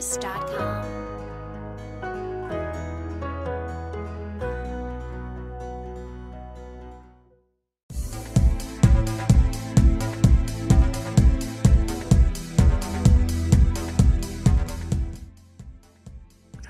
SolarSource.com.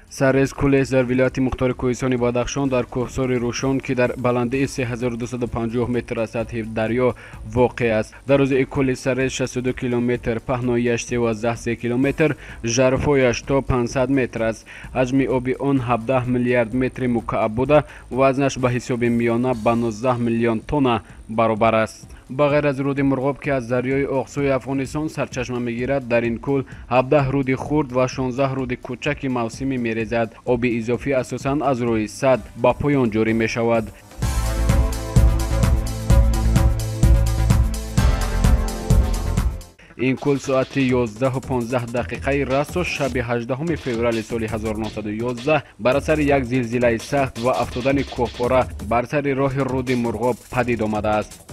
سرز کلیس در ولایت مختار کوهستانی بدخشان در کوهسار روشن که در بلندی 3250 متر از سطح دریا واقع است. در روز کلیس سرز 62 کیلومتر، پهنایش 13 کیلومتر، ژرفایش تا 500 متر است. حجم آب آن 17 میلیارد متر مکعب بوده، وزنش به حساب میانه به 19 میلیون تن برابر است. بغیر از رود مرغاب که از دریای اقصای افغانستان سرچشمه میگیرد، در این کل 17 رود خرد و 16 رود کوچک موسمی میریزد. آب اضافی اساساً از روی سد به پایان جاری می شود. این کل ساعت 11:15 راست و شب 18 فوریه سال 1911 بر اثر یک زلزله سخت و افتادن کوهپاره بر سر راه رود مرغاب پدید آمده است.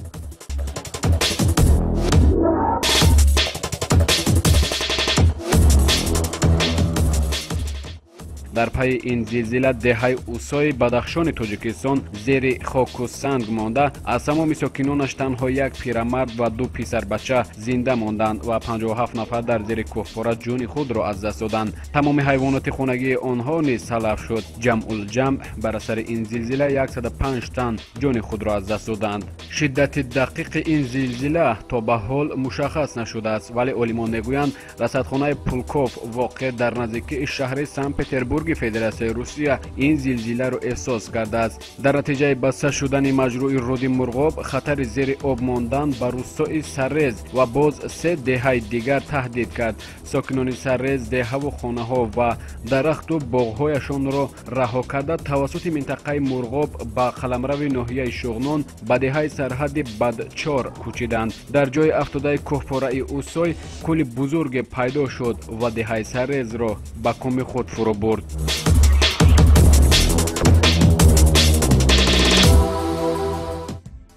در پی این زلزله دهه اوسای بدخشان تاجیکستان زیر خاک و سنگ مانده، از تمام ساکنانش تنها یک پیرمرد و دو پسر بچه زنده ماندند و 57 نفر در زیر کوهپاره جان خود را از دست دادند. تمام حیوانات خانگی آنها نیز تلف شد. جمع الجمع بر اثر این زلزله 105 تن جان خود را از دست دادند. شدت دقیق این زلزله تا به حال مشخص نشده است، ولی عالمان میگویند رصدخانه پولکوف واقع در نزدیکی شهر سن پتربورگ فدراسیون روسیه این زلزله را احساس کرده است. در نتیجه بسته شدن مجروع رود مرغاب، خطر زیر آب ماندن بر روستای سرز و باز 3 دهه دیگر تهدید کرد. ساکنان سرز دهه و خانه ها و درخت و باغ هایشان را رها کرده توسط منطقه مرغاب به قلمرو ناحیه شغنان به دهه سرحد بدچار کوچیدند. در جای افتاده کوهپاره اوسای کوه بزرگ پیدا شد و دهه سرز را به کام خود فرو برد.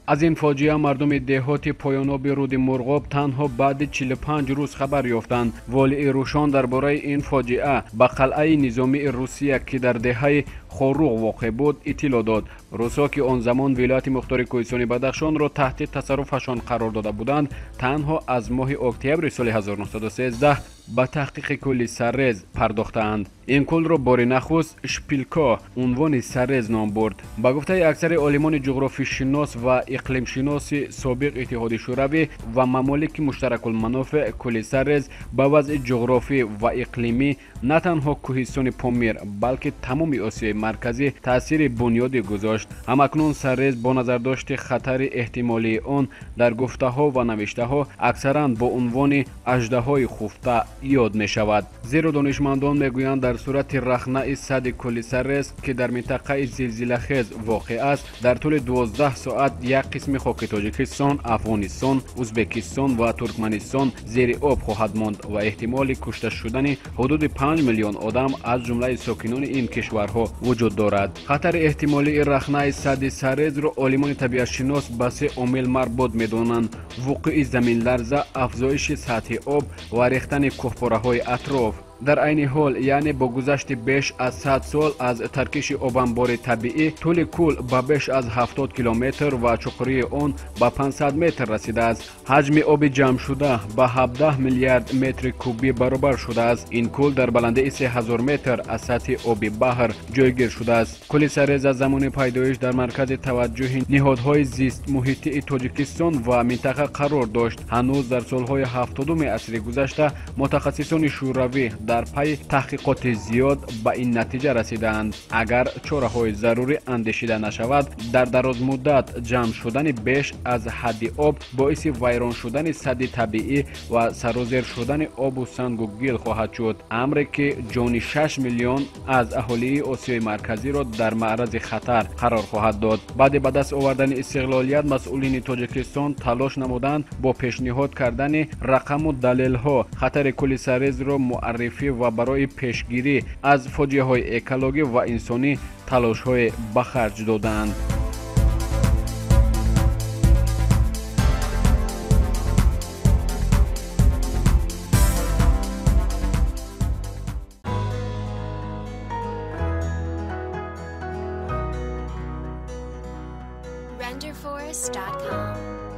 از این فاجعه مردم دهات پایاناب رود مرغاب تنها بعد 45 روز خبر یافتند. والی روشن درباره این فاجعه به قلعه نظامی روسیه که در دهه خاروق واقع بود اطلاع داد. روسا که آن زمان ولایت مختار کوهستانی بدخشان را تحت تصرفشان قرار داده بودند، تنها از ماه اکتبر سال 1913 به تحقیق کل سرز پرداختند. این کل را بار نخست شپیلکا عنوان سرز نام برد. به گفته اکثر عالمان جغرافی شناس و اقلیم شناس سابق اتحاد شوروی و ممالک مشترک المنافع، کل سرز به وضع جغرافی و اقلیمی نه تنها کوهستان پامیر بلکه تمام آسیای مرکزی تاثیر بنیادی گذاشت. همکنون سرز با نظر داشت خطر احتمالی آن در گفته ها و نوشته ها اکثرا با عنوان اژدهای خفته یاد می شود. زیرا دانشمندان میگویند در صورت رخنه سد کل سرز که در منطقه زلزله خیز واقع است، در طول 12 ساعت یک قسم خاک تاجیکستان، افغانستان، ازبکستان و ترکمنستان زیر آب خواهد ماند و احتمال کشته شدن حدود 5 میلیون آدم از جمله ساکنان این کشورها وجود دارد. خطر احتمالی رخنه سد سرز را عالمان طبیعت شناس به 3 عامل مربوط می‌دانند: وقوع زمین لرزه، افزایش سطح آب و ریختن کوهپاره‌های اطراف. در عین حال، یعنی با گذشت بیش از 100 سال از ترکش آبانبار طبیعی، طول کل به بیش از 70 کیلومتر و چقری آن به 500 متر رسیده است. حجم آب جمع شده به 17 میلیارد متر کوبی برابر شده است. این کل در بلندی 3000 متر از سطح آب بحر جایگیر شده است. کل سرز از زمان پیدایش در مرکز توجه نهادهای زیست محیطی تاجیکستان و منطقه قرار داشت. هنوز در سالهای 70 عصر گذشته متخصصان شوروی در پی تحقیقات زیاد به این نتیجه رسیدند اگر چاره‌های ضروری اندیشیده نشود، در دراز مدت جمع شدن بیش از حد آب باعث ویران شدن سد طبیعی و سرازیر شدن آب و سنگ و گل خواهد شد، امری که جان 6 میلیون از اهالی آسیای مرکزی را در معرض خطر قرار خواهد داد. بعد به دست آوردن استقلالیت، مسئولین تاجیکستان تلاش نمودند با پیشنهاد کردن رقم و دلیل ها خطر کل سرز را معرفی و برای پیشگیری از فاجعه های اکولوژی و انسانی تلاش های به خرج دادند. wonderforce.com.